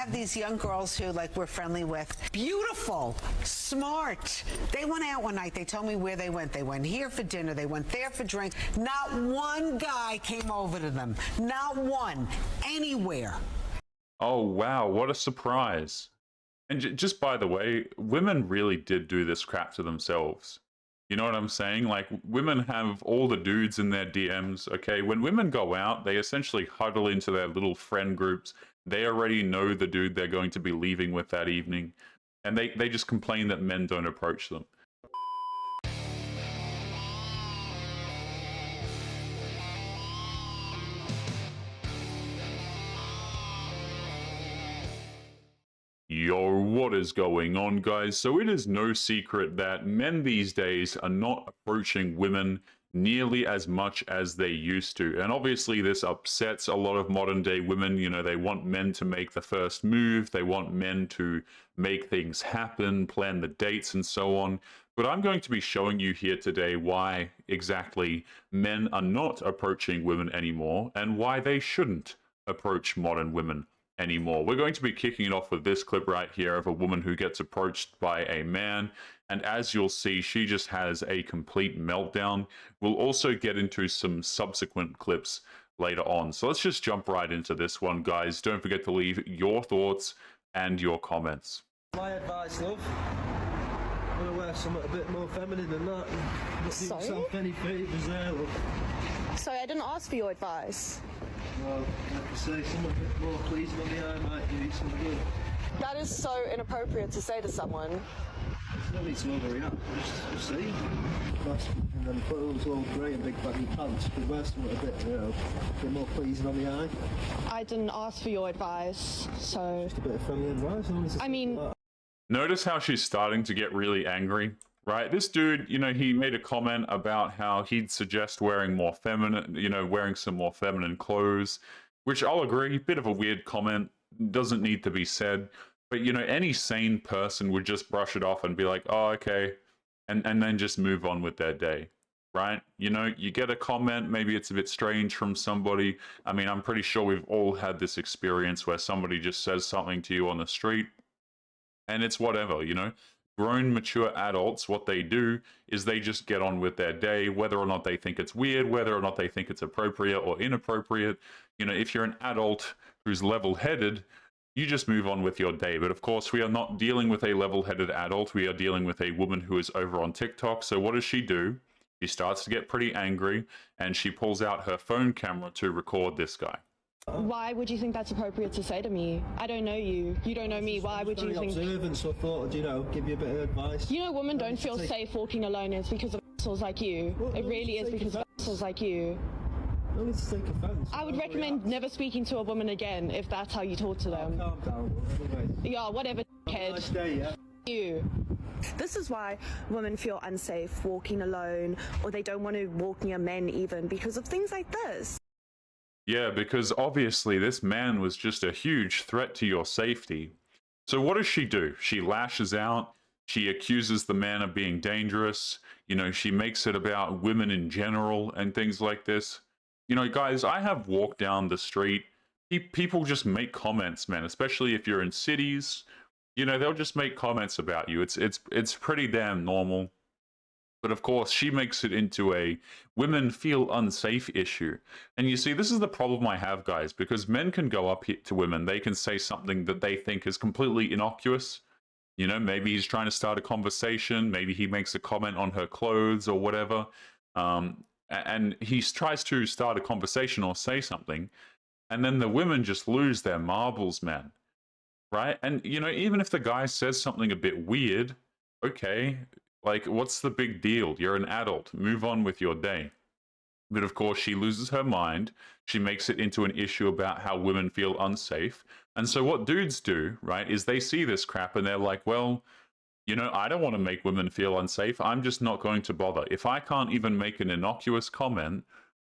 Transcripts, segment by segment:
have these young girls who, like, we're friendly with. Beautiful, smart. They went out one night. They told me where they went. They went here for dinner. They went there for drinks. Not one guy came over to them. Not one. Anywhere. Oh, wow. What a surprise. And just by the way, women really did do this crap to themselves. You know what I'm saying? Like, women have all the dudes in their DMs, okay? When women go out, they essentially huddle into their little friend groups. They already know the dude they're going to be leaving with that evening. And they just complain that men don't approach them. Yo, what is going on, guys? So it is no secret that men these days are not approaching women nearly as much as they used to. And obviously this upsets a lot of modern day women. You know, they want men to make the first move. They want men to make things happen, plan the dates and so on. But I'm going to be showing you here today why exactly men are not approaching women anymore and why they shouldn't approach modern women anymore. We're going to be kicking it off with this clip right here of a woman who gets approached by a man, and as you'll see, she just has a complete meltdown. We'll also get into some subsequent clips later on. So let's just jump right into this one, guys. Don't forget to leave your thoughts and your comments. My advice, love, I'm gonna wear something a bit more feminine than that. Not do yourself any favours there, love. Sorry, I didn't ask for your advice. Well, like I say, something a bit more pleasing on the eye might do you some good. That is so inappropriate to say to someone. There's no need to overreact, just see. And then clothes all grey and big baggy pants, but wear something a bit, you know, a bit more pleasing on the eye. I didn't ask for your advice, so... Just a bit of feminine advice. I mean... Notice how she's starting to get really angry, right? This dude, you know, he made a comment about how he'd suggest wearing more feminine, you know, wearing some more feminine clothes, which I'll agree, bit of a weird comment, doesn't need to be said. But, you know, any sane person would just brush it off and be like, oh, okay, and then just move on with their day, right? You know, you get a comment, maybe it's a bit strange from somebody. I mean, I'm pretty sure we've all had this experience where somebody just says something to you on the street, and it's whatever, you know? Grown, mature adults, what they do is they just get on with their day, whether or not they think it's weird, whether or not they think it's appropriate or inappropriate. You know, if you're an adult who's level-headed, you just move on with your day. But of course, we are not dealing with a level-headed adult. We are dealing with a woman who is over on TikTok. So what does she do? She starts to get pretty angry, and she pulls out her phone camera to record this guy. Why would you think that's appropriate to say to me? I don't know you. You don't know me. Why would you think... observant, so I thought, you know, give you a bit of advice. You know, women don't feel safe walking alone. It's because of assholes like you. It really is because of assholes like you. No need to take offence. I would recommend never speaking to a woman again if that's how you talk to them. Calm down. Anyway. Yeah, whatever, kid. Nice day, yeah? You. This is why women feel unsafe walking alone, or they don't want to walk near men even, because of things like this. Yeah, because obviously this man was just a huge threat to your safety. So what does she do? She lashes out. She accuses the man of being dangerous. You know, she makes it about women in general and things like this. You know, guys, I have walked down the street. People just make comments, man, especially if you're in cities. You know, they'll just make comments about you. It's pretty damn normal. But of course, she makes it into a women feel unsafe issue. And you see, this is the problem I have, guys, because men can go up to women. They can say something that they think is completely innocuous. You know, maybe he's trying to start a conversation. Maybe he makes a comment on her clothes or whatever. And he tries to start a conversation or say something. And then the women just lose their marbles, man. Right? And, you know, even if the guy says something a bit weird, okay, like, what's the big deal? You're an adult. Move on with your day. But of course, she loses her mind. She makes it into an issue about how women feel unsafe. And so what dudes do, right, is they see this crap and they're like, well, you know, I don't want to make women feel unsafe. I'm just not going to bother. If I can't even make an innocuous comment,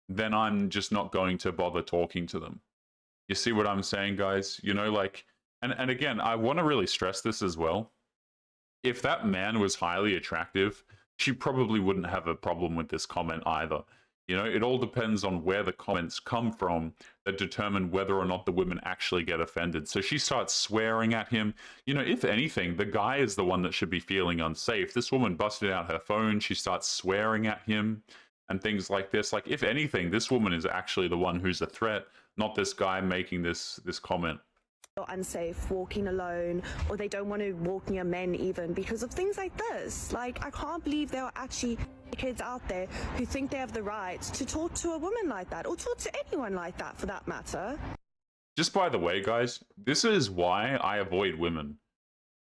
then I'm just not going to bother talking to them. You see what I'm saying, guys? You know, like, and again, I want to really stress this as well. If that man was highly attractive, she probably wouldn't have a problem with this comment either. You know, it all depends on where the comments come from that determine whether or not the women actually get offended. So she starts swearing at him. You know, if anything, the guy is the one that should be feeling unsafe. This woman busted out her phone. She starts swearing at him and things like this. Like, if anything, this woman is actually the one who's a threat, not this guy making this comment. Unsafe walking alone, or they don't want to walk near men even because of things like this. Like, I can't believe there are actually kids out there who think they have the right to talk to a woman like that, or talk to anyone like that for that matter. Just by the way, guys, this is why I avoid women.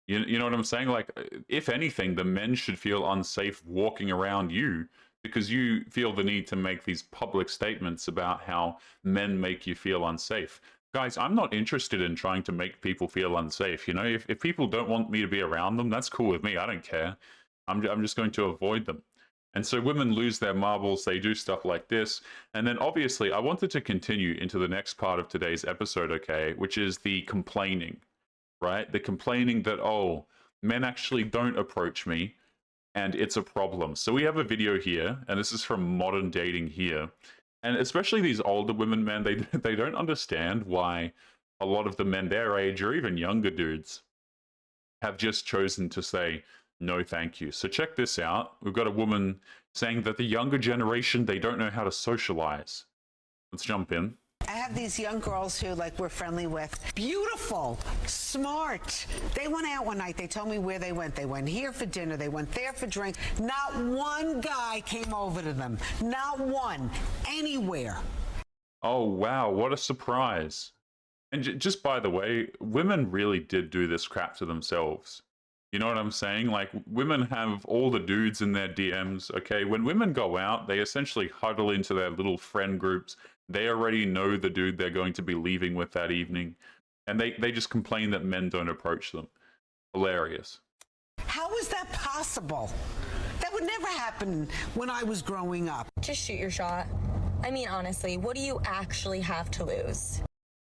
You know what I'm saying? Like, if anything, the men should feel unsafe walking around you because you feel the need to make these public statements about how men make you feel unsafe. Guys, I'm not interested in trying to make people feel unsafe. You know, if people don't want me to be around them, that's cool with me. I don't care. I'm just going to avoid them. And so women lose their marbles. They do stuff like this. And then obviously I wanted to continue into the next part of today's episode, okay, which is the complaining, right? The complaining that, oh, men actually don't approach me and it's a problem. So we have a video here, and this is from Modern Dating here. And especially these older women, man, they don't understand why a lot of the men their age or even younger dudes have just chosen to say, no, thank you. So check this out. We've got a woman saying that the younger generation, they don't know how to socialize. Let's jump in. I have these young girls who, like, we're friendly with. Beautiful, smart. They went out one night. They told me where they went. They went here for dinner. They went there for drinks. Not one guy came over to them. Not one. Anywhere. Oh, wow. What a surprise. And just by the way, women really did do this crap to themselves. You know what I'm saying? Like, women have all the dudes in their DMs, okay? When women go out, they essentially huddle into their little friend groups. They already know the dude they're going to be leaving with that evening. And they just complain that men don't approach them. Hilarious. How is that possible? That would never happen when I was growing up. Just shoot your shot. I mean, honestly, what do you actually have to lose?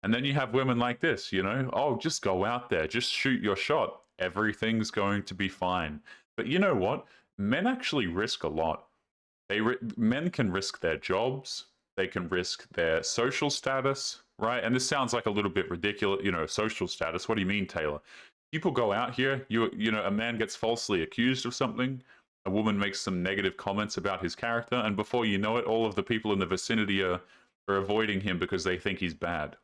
And then you have women like this, you know? Oh, just go out there. Just shoot your shot. Everything's going to be fine. But you know what? Men actually risk a lot. Men can risk their jobs. They can risk their social status, right? And this sounds like a little bit ridiculous, you know, social status. What do you mean, Taylor? People go out here, you know, a man gets falsely accused of something. A woman makes some negative comments about his character. And before you know it, all of the people in the vicinity are avoiding him because they think he's bad.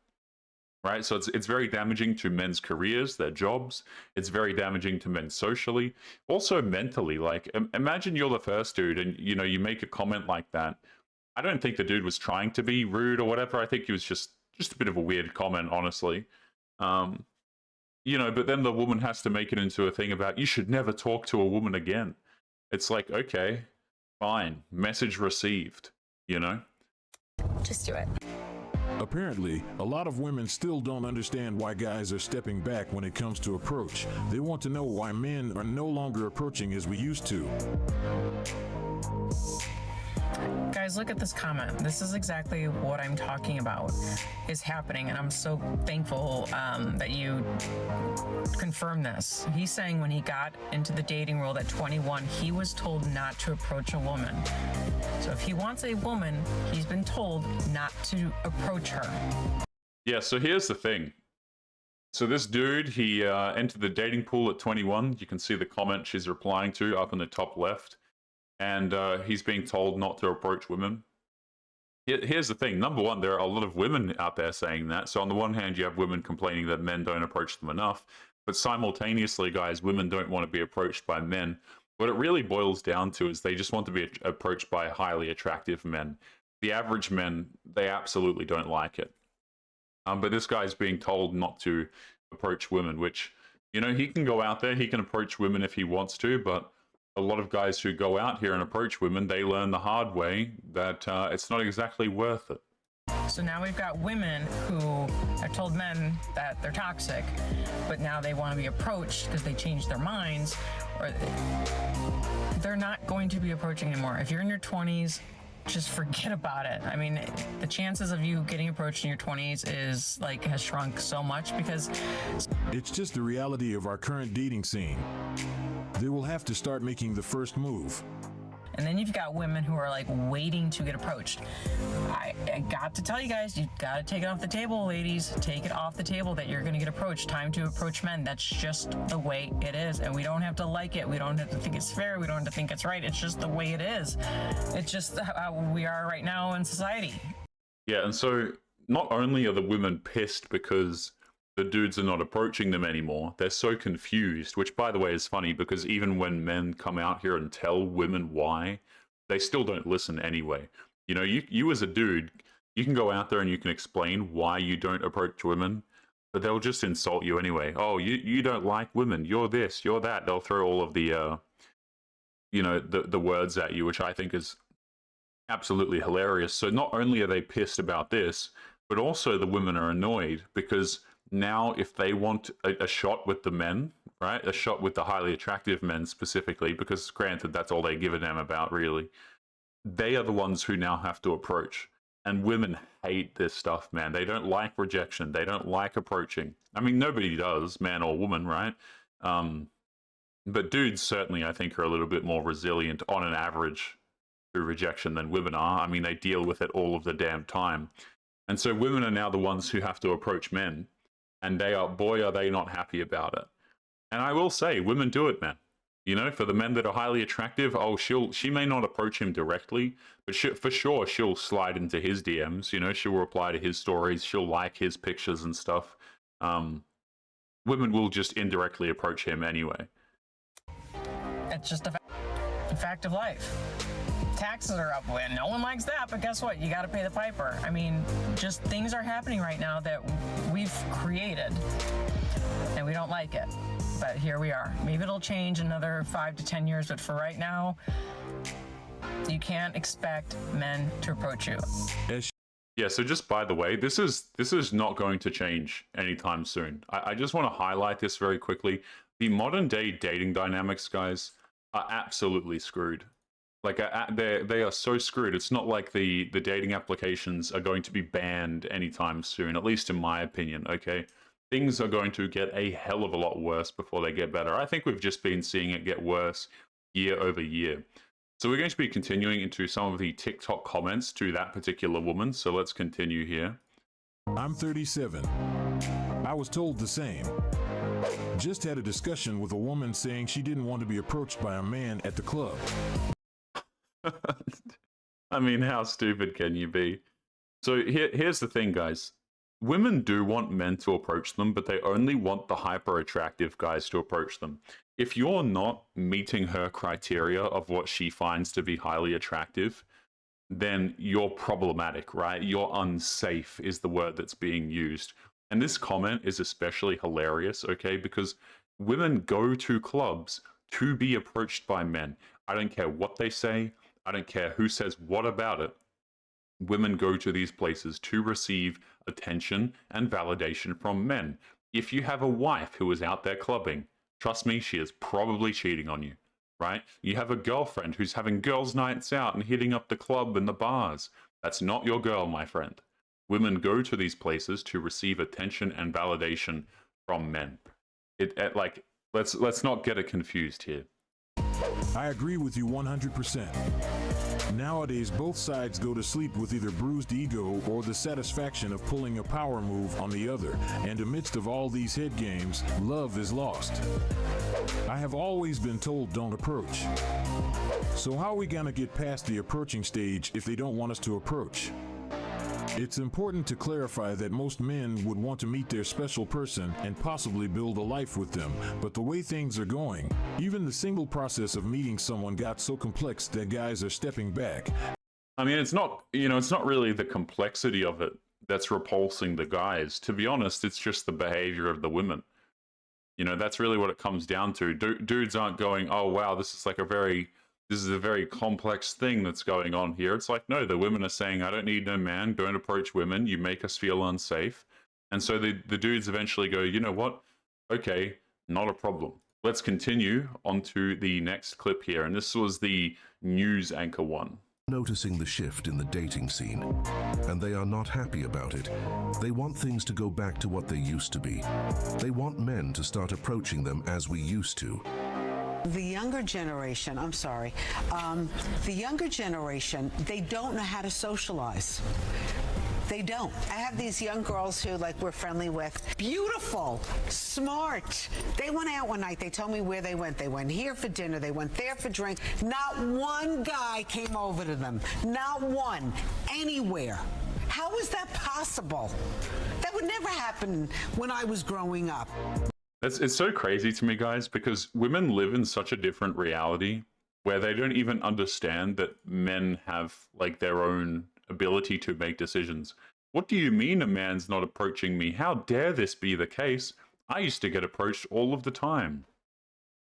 Right, so it's very damaging to men's careers, their jobs. It's very damaging to men socially, also mentally. Like, imagine you're the first dude, and you know you make a comment like that. I don't think the dude was trying to be rude or whatever. I think he was just a bit of a weird comment, honestly. You know, but then the woman has to make it into a thing about you should never talk to a woman again. It's like, okay, fine, message received. You know, Just do it. Apparently, a lot of women still don't understand why guys are stepping back when it comes to approach. They want to know why men are no longer approaching as we used to. Guys, look at this comment. This is exactly what I'm talking about is happening, and I'm so thankful that you confirmed this. He's saying when he got into the dating world at 21, he was told not to approach a woman. So if he wants a woman, he's been told not to approach her. Yeah, so here's the thing. So this dude, he entered the dating pool at 21. You can see the comment she's replying to up in the top left. And he's being told not to approach women. Here's the thing. Number one, there are a lot of women out there saying that. So on the one hand, you have women complaining that men don't approach them enough. But simultaneously, guys, women don't want to be approached by men. What it really boils down to is they just want to be approached by highly attractive men. The average men, they absolutely don't like it. But this guy's being told not to approach women, which, you know, he can go out there, he can approach women if he wants to, but a lot of guys who go out here and approach women, they learn the hard way that it's not exactly worth it. So now we've got women who have told men that they're toxic, but now they want to be approached because they changed their minds, or they're not going to be approaching anymore. If you're in your 20s, just forget about it. I mean, the chances of you getting approached in your 20s is like has shrunk so much because It's just the reality of our current dating scene. They will have to start making the first move. And then you've got women who are like waiting to get approached. I got to tell you guys, you've got to take it off the table, ladies. Take it off the table that you're going to get approached. Time to approach men. That's just the way it is. And we don't have to like it. We don't have to think it's fair. We don't have to think it's right. It's just the way it is. It's just how we are right now in society. Yeah, and so not only are the women pissed because the dudes are not approaching them anymore, they're so confused, which by the way is funny because even when men come out here and tell women why, they still don't listen anyway. You know, you as a dude, you can go out there and you can explain why you don't approach women, but they'll just insult you anyway. Oh, you don't like women, you're this, you're that. They'll throw all of the, you know, the words at you, which I think is absolutely hilarious. So not only are they pissed about this, but also the women are annoyed because now if they want a shot with the men, right, a shot with the highly attractive men specifically, because granted that's all they give a damn about really, they are the ones who now have to approach. And women hate this stuff, man. They don't like rejection. They don't like approaching. I mean, nobody does, man or woman, right? But dudes certainly, I think, are a little bit more resilient on an average through rejection than women are. I mean, they deal with it all of the damn time. And so women are now the ones who have to approach men. And they are, boy, are they not happy about it. And I will say, women do it, man. You know, for the men that are highly attractive, oh, she may not approach him directly, but for sure she'll slide into his DMs. You know, she'll reply to his stories, she'll like his pictures and stuff. Women will just indirectly approach him anyway. It's just a fact of life. Taxes are up. When no one likes that, but guess what? You got to pay the piper. I mean, just things are happening right now that we've created, and we don't like it. But here we are. Maybe it'll change another 5 to 10 years, but for right now, you can't expect men to approach you. Yeah, so just by the way, this is not going to change anytime soon. I just want to highlight this very quickly. The modern day dating dynamics, guys, are absolutely screwed. Like, they are so screwed. It's not like the dating applications are going to be banned anytime soon, at least in my opinion, okay? Things are going to get a hell of a lot worse before they get better. I think we've just been seeing it get worse year over year. So we're going to be continuing into some of the TikTok comments to that particular woman. So let's continue here. I'm 37. I was told the same. Just had a discussion with a woman saying she didn't want to be approached by a man at the club. I mean, how stupid can you be? So here's the thing, guys. Women do want men to approach them, but they only want the hyper attractive guys to approach them. If you're not meeting her criteria of what she finds to be highly attractive, then you're problematic, right? You're unsafe is the word that's being used. And this comment is especially hilarious, okay? Because women go to clubs to be approached by men. I don't care what they say. I don't care who says what about it. Women go to these places to receive attention and validation from men. If you have a wife who is out there clubbing, trust me, she is probably cheating on you, right? You have a girlfriend who's having girls' nights out and hitting up the club and the bars. That's not your girl, my friend. Women go to these places to receive attention and validation from men. Let's not get it confused here. I agree with you 100%. Nowadays, both sides go to sleep with either bruised ego or the satisfaction of pulling a power move on the other, and amidst of all these head games, love is lost. I have always been told don't approach. So how are we gonna get past the approaching stage if they don't want us to approach? It's important to clarify that most men would want to meet their special person and possibly build a life with them, but the way things are going, even the single process of meeting someone got so complex that guys are stepping back. I mean, it's not really the complexity of it that's repulsing the guys. To be honest, it's just the behavior of the women. You know, that's really what it comes down to. Dudes aren't going, oh wow, this is a very complex thing that's going on here. It's like, no, the women are saying, I don't need no man, don't approach women, you make us feel unsafe. And so the dudes eventually go, you know what? Okay, not a problem. Let's continue on to the next clip here. And this was the news anchor one. Noticing the shift in the dating scene, and they are not happy about it. They want things to go back to what they used to be. They want men to start approaching them as we used to. The younger generation, I'm sorry, the younger generation, they don't know how to socialize. They don't. I have these young girls who, like, we're friendly with. Beautiful, smart. They went out one night. They told me where they went. They went here for dinner. They went there for drinks. Not one guy came over to them. Not one. Anywhere. How is that possible? That would never happen when I was growing up. It's so crazy to me, guys, because women live in such a different reality where they don't even understand that men have, like, their own ability to make decisions. What do you mean a man's not approaching me? How dare this be the case? I used to get approached all of the time.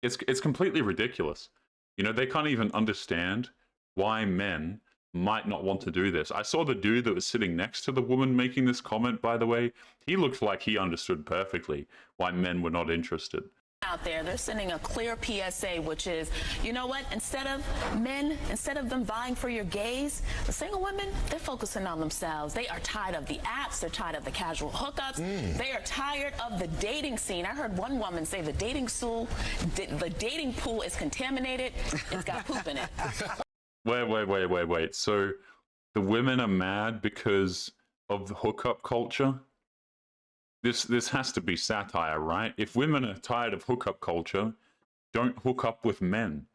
It's completely ridiculous. You know, they can't even understand why men might not want to do this. I saw the dude that was sitting next to the woman making this comment, by the way. He looked like he understood perfectly why men were not interested. Out there, they're sending a clear PSA, which is, you know what, instead of them vying for your gaze, the single women, they're focusing on themselves. They are tired of the apps, they're tired of the casual hookups, they are tired of the dating scene. I heard one woman say the dating pool is contaminated, it's got poop in it. Wait. So the women are mad because of the hookup culture? This has to be satire, right? If women are tired of hookup culture, don't hook up with men.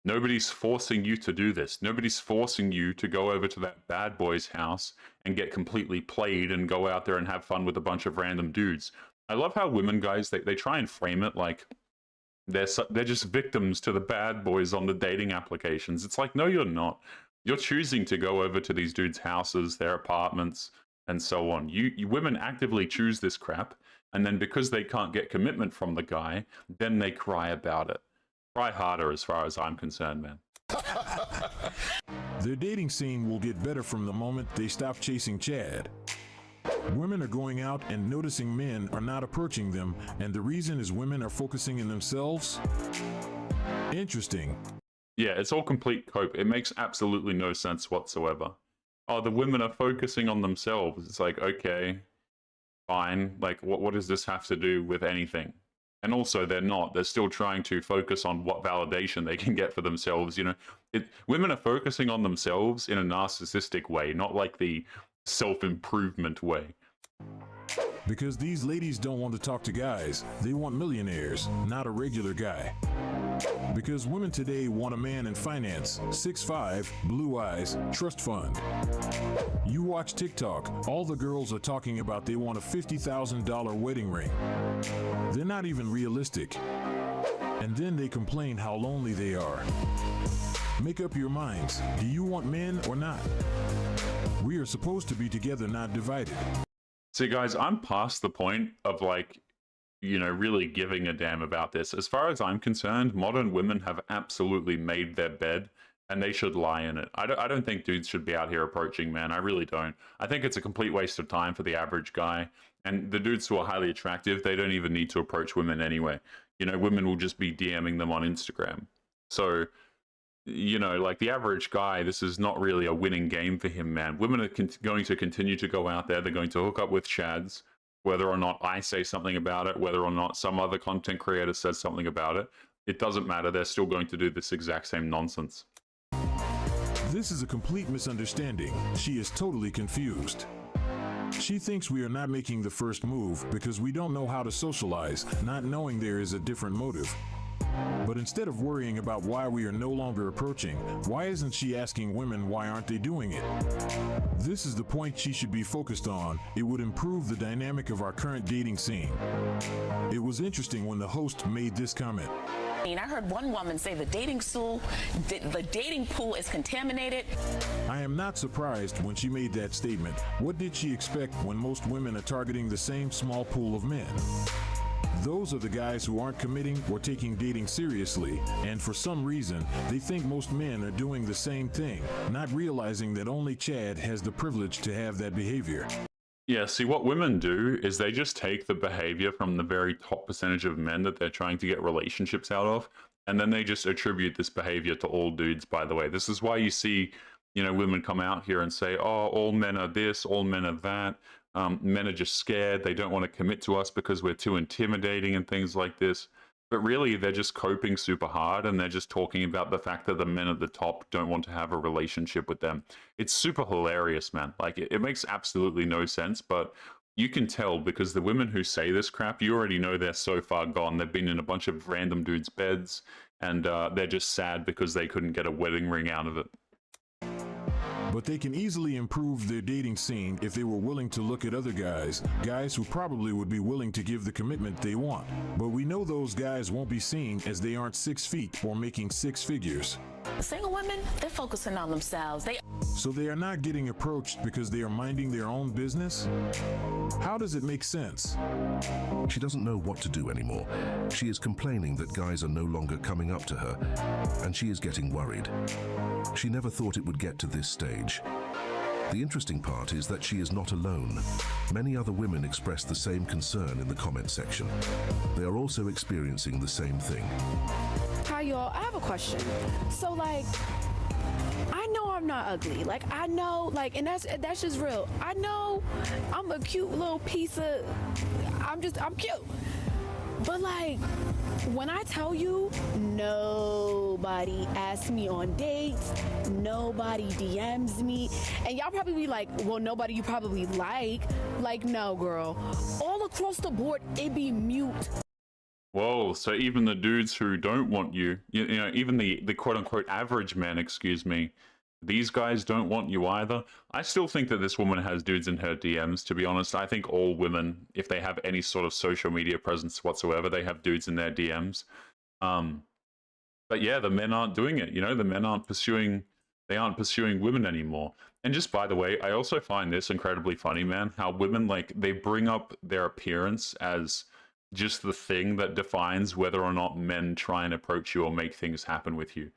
Nobody's forcing you to do this. Nobody's forcing you to go over to that bad boy's house and get completely played and go out there and have fun with a bunch of random dudes. I love how women, guys, they try and frame it like they're just victims to the bad boys on the dating applications. It's like, no, you're not. You're choosing to go over to these dudes' houses, their apartments, and so on. You women actively choose this crap, and then because they can't get commitment from the guy, then they cry about it. Cry harder as far as I'm concerned, man. Their dating scene will get better from the moment they stop chasing Chad. Women are going out and noticing men are not approaching them, and the reason is women are focusing on themselves? Interesting. Yeah, it's all complete cope. It makes absolutely no sense whatsoever. Oh, the women are focusing on themselves. It's like, okay, fine. Like, what does this have to do with anything? And also, they're not. They're still trying to focus on what validation they can get for themselves. You know, women are focusing on themselves in a narcissistic way, not like the self-improvement way. Because these ladies don't want to talk to guys. They want millionaires, not a regular guy. Because women today want a man in finance, 6'5", blue eyes, trust fund. You watch TikTok, all the girls are talking about they want a $50,000 wedding ring. They're not even realistic. And then they complain how lonely they are. Make up your minds. Do you want men or not? We are supposed to be together, not divided. See, guys, I'm past the point of, like, you know, really giving a damn about this. As far as I'm concerned, modern women have absolutely made their bed, and they should lie in it. I don't think dudes should be out here approaching men. I really don't. I think it's a complete waste of time for the average guy. And the dudes who are highly attractive, they don't even need to approach women anyway. You know, women will just be DMing them on Instagram. So, you know, like the average guy, this is not really a winning game for him, man. Women are going to continue to go out there. They're going to hook up with chads, whether or not I say something about it, whether or not some other content creator says something about it. It doesn't matter. They're still going to do this exact same nonsense. This is a complete misunderstanding. She is totally confused. She thinks we are not making the first move because we don't know how to socialize, not knowing there is a different motive. But instead of worrying about why we are no longer approaching, why isn't she asking women why aren't they doing it? This is the point she should be focused on. It would improve the dynamic of our current dating scene. It was interesting when the host made this comment. I heard one woman say the dating pool is contaminated. I am not surprised when she made that statement. What did she expect when most women are targeting the same small pool of men? Those are the guys who aren't committing or taking dating seriously, and for some reason, they think most men are doing the same thing, not realizing that only Chad has the privilege to have that behavior. Yeah, see, what women do is they just take the behavior from the very top percentage of men that they're trying to get relationships out of, and then they just attribute this behavior to all dudes, by the way. This is why you see, you know, women come out here and say, oh, all men are this, all men are that. Men are just scared. They don't want to commit to us because we're too intimidating and things like this. But really, they're just coping super hard, and they're just talking about the fact that the men at the top don't want to have a relationship with them. It's super hilarious, man. Like, it makes absolutely no sense, but you can tell because the women who say this crap, you already know they're so far gone. They've been in a bunch of random dudes' beds, and they're just sad because they couldn't get a wedding ring out of it. But they can easily improve their dating scene if they were willing to look at other guys who probably would be willing to give the commitment they want. But we know those guys won't be seen as they aren't 6 feet or making 6 figures. Single women, they're focusing on themselves. So they are not getting approached because they are minding their own business? How does it make sense? She doesn't know what to do anymore. She is complaining that guys are no longer coming up to her, and she is getting worried. She never thought it would get to this stage. The interesting part is that she is not alone. Many other women express the same concern in the comment section. They are also experiencing the same thing. Hi y'all, I have a question. So like, I know I'm not ugly. Like I know, like, and that's just real. I know I'm a cute little piece of, I'm cute. But like, when I tell you, nobody asks me on dates, nobody DMs me, and y'all probably be like, well, nobody you probably like, no girl. All across the board, it be mute. Whoa, so even the dudes who don't want you, you know, even the quote-unquote average men, excuse me, these guys don't want you either. I still think that this woman has dudes in her DMs, to be honest. I think all women, if they have any sort of social media presence whatsoever, they have dudes in their DMs. But yeah, the men aren't doing it, you know, the men aren't pursuing women anymore. And just by the way, I also find this incredibly funny, man, how women, like, they bring up their appearance as just the thing that defines whether or not men try and approach you or make things happen with you.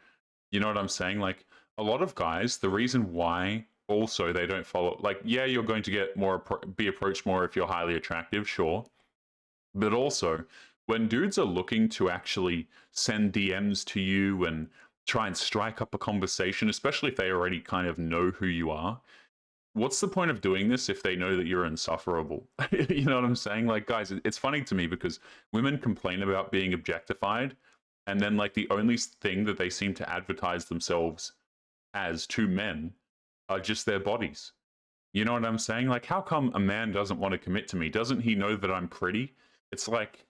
You know what I'm saying? Like, a lot of guys, the reason why also they don't follow, like, yeah, you're going to get more, be approached more if you're highly attractive, sure. But also, when dudes are looking to actually send DMs to you and try and strike up a conversation, especially if they already kind of know who you are, what's the point of doing this if they know that you're insufferable? You know what I'm saying? Like, guys, it's funny to me because women complain about being objectified, and then, like, the only thing that they seem to advertise themselves as to men are just their bodies. You know what I'm saying? Like, how come a man doesn't want to commit to me? Doesn't he know that I'm pretty? It's like,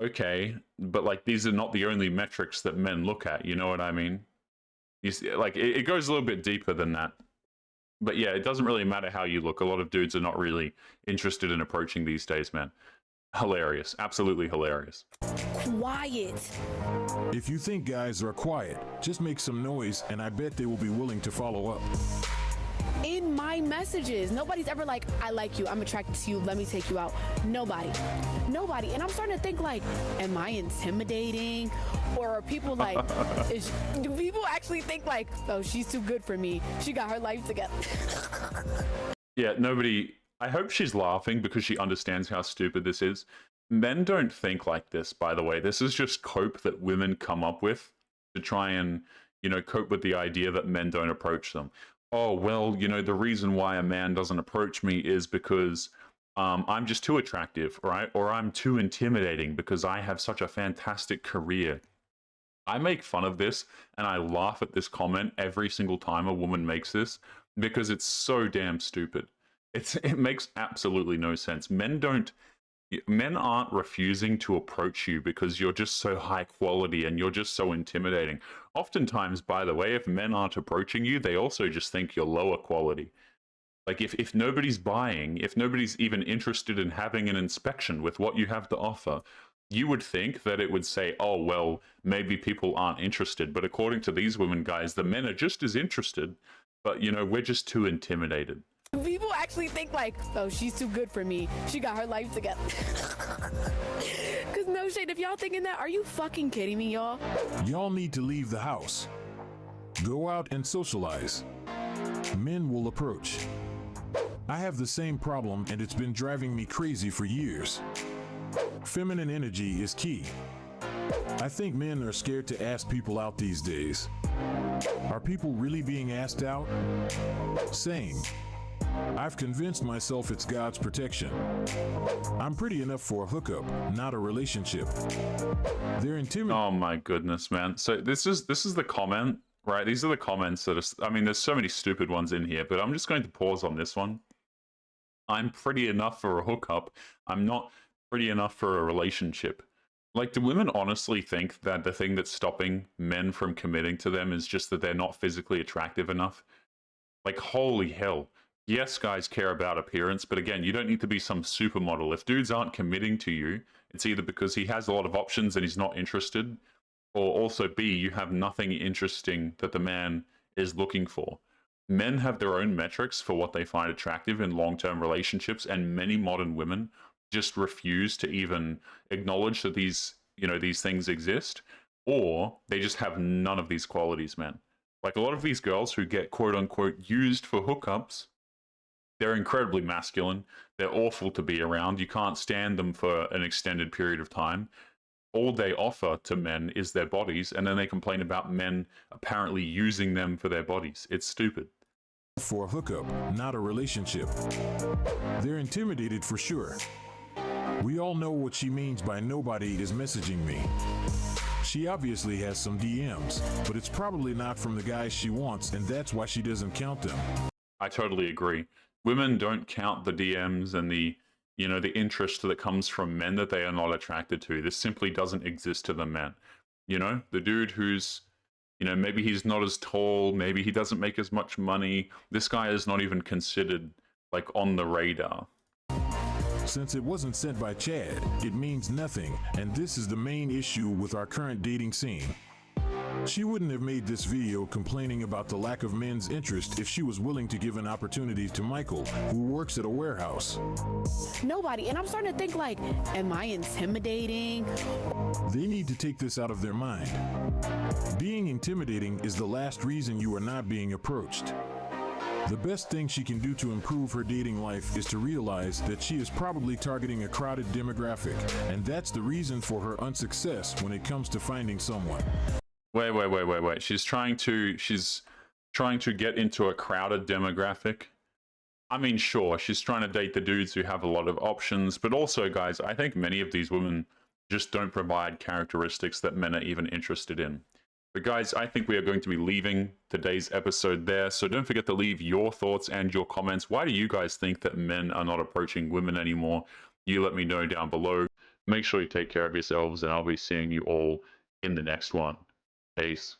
okay, but, like, these are not the only metrics that men look at. You know what I mean? You see, like, it goes a little bit deeper than that. But yeah, it doesn't really matter how you look. A lot of dudes are not really interested in approaching these days, man. Hilarious. Absolutely hilarious. Quiet. If you think guys are quiet, just make some noise and I bet they will be willing to follow up. In my messages, nobody's ever like, I like you, I'm attracted to you, let me take you out. Nobody. And I'm starting to think, like, am I intimidating? Or are people like, do people actually think like, oh, she's too good for me, she got her life together? Yeah, nobody, I hope she's laughing because she understands how stupid this is. Men don't think like this, by the way. This is just cope that women come up with to try and, you know, cope with the idea that men don't approach them. Oh, well, you know, the reason why a man doesn't approach me is because I'm just too attractive, right? Or I'm too intimidating because I have such a fantastic career. I make fun of this and I laugh at this comment every single time a woman makes this because it's so damn stupid. It makes absolutely no sense. Men aren't refusing to approach you because you're just so high quality and you're just so intimidating. Oftentimes, by the way, if men aren't approaching you, they also just think you're lower quality. Like, if nobody's buying, if nobody's even interested in having an inspection with what you have to offer, you would think that it would say, oh, well, maybe people aren't interested. But according to these women, guys, the men are just as interested, but, you know, we're just too intimidated. People actually think like, oh, she's too good for me, she got her life together. Cause no shade, if y'all thinking that, are you fucking kidding me, y'all? Y'all need to leave the house. Go out and socialize. Men will approach. I have the same problem and it's been driving me crazy for years. Feminine energy is key. I think men are scared to ask people out these days. Are people really being asked out? Same. I've convinced myself it's God's protection. I'm pretty enough for a hookup, not a relationship. They're intimidating. Oh my goodness, man. So this is the comment, right? These are the comments that are, I mean, there's so many stupid ones in here, but I'm just going to pause on this one. I'm pretty enough for a hookup. I'm not pretty enough for a relationship. Like, do women honestly think that the thing that's stopping men from committing to them is just that they're not physically attractive enough? Like, holy hell. Yes, guys care about appearance, but again, you don't need to be some supermodel. If dudes aren't committing to you, it's either because he has a lot of options and he's not interested, or also B, you have nothing interesting that the man is looking for. Men have their own metrics for what they find attractive in long-term relationships, and many modern women just refuse to even acknowledge that these things exist, or they just have none of these qualities, man. Like, a lot of these girls who get quote-unquote used for hookups, they're incredibly masculine. They're awful to be around. You can't stand them for an extended period of time. All they offer to men is their bodies, and then they complain about men apparently using them for their bodies. It's stupid. For a hookup, not a relationship. They're intimidated for sure. We all know what she means by nobody is messaging me. She obviously has some DMs, but it's probably not from the guys she wants, and that's why she doesn't count them. I totally agree. Women don't count the DMs and the interest that comes from men that they are not attracted to. This simply doesn't exist to the men. The dude who's, maybe he's not as tall, maybe he doesn't make as much money. This guy is not even considered, like, on the radar. Since it wasn't sent by Chad, it means nothing, and this is the main issue with our current dating scene. She wouldn't have made this video complaining about the lack of men's interest if she was willing to give an opportunity to Michael, who works at a warehouse. Nobody. And I'm starting to think, like, am I intimidating? They need to take this out of their mind. Being intimidating is the last reason you are not being approached. The best thing she can do to improve her dating life is to realize that she is probably targeting a crowded demographic, and that's the reason for her unsuccess when it comes to finding someone. Wait. She's trying to get into a crowded demographic. I mean, sure, she's trying to date the dudes who have a lot of options, but also, guys, I think many of these women just don't provide characteristics that men are even interested in. But guys, I think we are going to be leaving today's episode there, so don't forget to leave your thoughts and your comments. Why do you guys think that men are not approaching women anymore? You let me know down below. Make sure you take care of yourselves, and I'll be seeing you all in the next one. Peace.